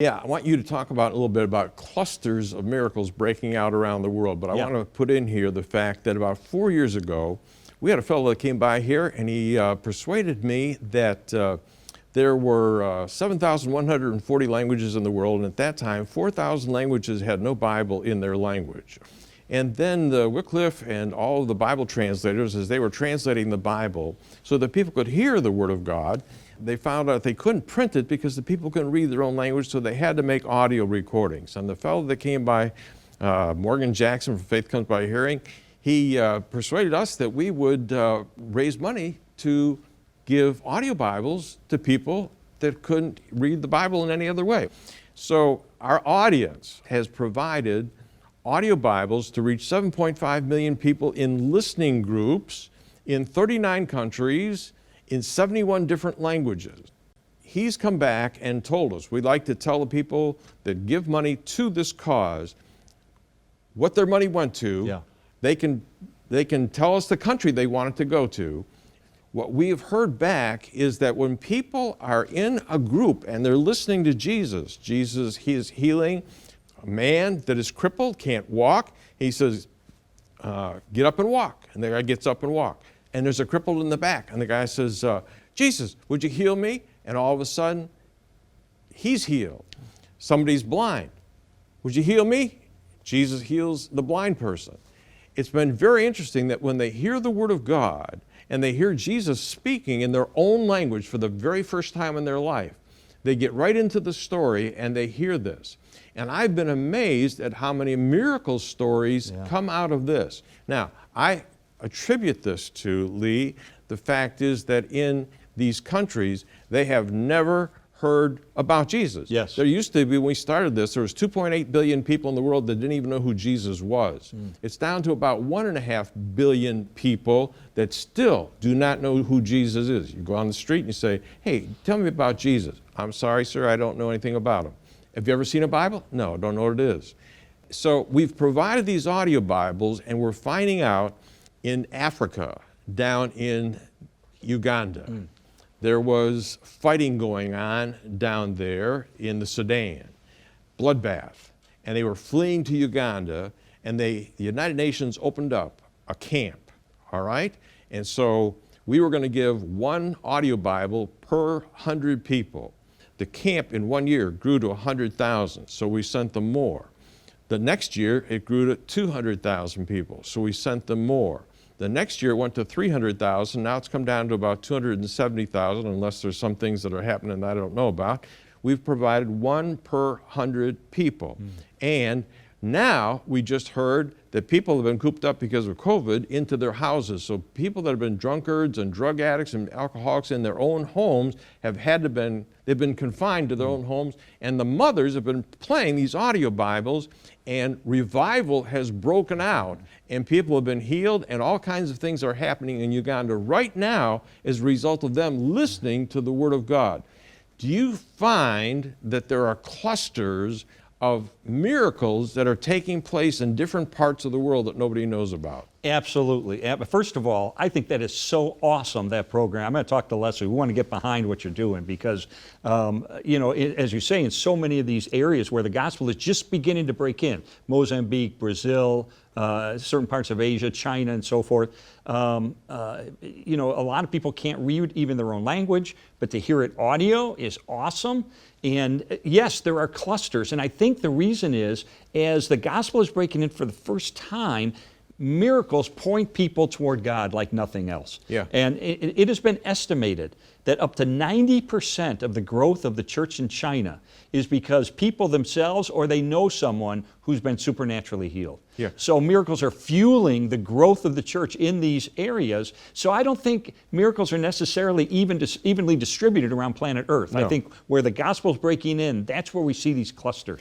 Yeah, I want you to talk about a little bit about clusters of miracles breaking out around the world. But I Yeah. want to put in here the fact that about 4 years ago, we had a fellow that came by here and he persuaded me that there were 7,140 languages in the world, and at that time, 4,000 languages had no Bible in their language. And then the Wycliffe and all of the Bible translators, as they were translating the Bible so that people could hear the Word of God, they found out they couldn't print it because the people couldn't read their own language, so they had to make audio recordings. And the fellow that came by, Morgan Jackson from Faith Comes by Hearing, he persuaded us that we would raise money to give audio Bibles to people that couldn't read the Bible in any other way. So our audience has provided audio Bibles to reach 7.5 million people in listening groups in 39 countries in 71 different languages. He's come back and told us, we'd like to tell the people that give money to this cause what their money went to. Yeah. They can tell us the country they want it to go to. What we have heard back is that when people are in a group and they're listening to Jesus, he is healing a man that is crippled, can't walk. He says, get up and walk. And the guy gets up and walks. And there's a crippled in the back. And the guy says, Jesus, would you heal me? And all of a sudden, he's healed. Somebody's blind. Would you heal me? Jesus heals the blind person. It's been very interesting that when they hear the Word of God and they hear Jesus speaking in their own language for the very first time in their life, they get right into the story and they hear this. And I've been amazed at how many miracle stories come out of this. Now, I attribute this to, Lee, the fact is that in these countries, they have never heard about Jesus. Yes. There used to be, when we started this, there was 2.8 billion people in the world that didn't even know who Jesus was. It's down to about 1.5 billion people that still do not know who Jesus is. You go on the street and you say, hey, tell me about Jesus. I'm sorry, sir, I don't know anything about him. Have you ever seen a Bible? No, don't know what it is. So we've provided these audio Bibles, and we're finding out in Africa, down in Uganda, there was fighting going on down there in the Sudan, bloodbath, and they were fleeing to Uganda, and the United Nations opened up a camp, all right? And so we were going to give one audio Bible per 100 people. The camp in 1 year grew to 100,000, so we sent them more. The next year, it grew to 200,000 people, so we sent them more. The next year, it went to 300,000. Now it's come down to about 270,000, unless there's some things that are happening that I don't know about. We've provided one per 100 people. And now we just heard that people have been cooped up because of COVID into their houses. So people that have been drunkards and drug addicts and alcoholics in their own homes they've been confined to their own homes. And the mothers have been playing these audio Bibles, and revival has broken out, and people have been healed, and all kinds of things are happening in Uganda right now as a result of them listening to the Word of God. Do you find that there are clusters of miracles that are taking place in different parts of the world that nobody knows about? Absolutely. First of all, I think that is so awesome, that program. I'm going to talk to Leslie. We want to get behind what you're doing because, as you say, in so many of these areas where the gospel is just beginning to break in, Mozambique, Brazil, certain parts of Asia, China, and so forth, a lot of people can't read even their own language, but to hear it audio is awesome. And yes, there are clusters. And I think the reason is, as the gospel is breaking in for the first time, miracles point people toward God like nothing else. Yeah. And it has been estimated that up to 90% of the growth of the church in China is because people themselves or they know someone who's been supernaturally healed. Yeah. So miracles are fueling the growth of the church in these areas. So I don't think miracles are necessarily evenly distributed around planet Earth. No. I think where the gospel's breaking in, that's where we see these clusters.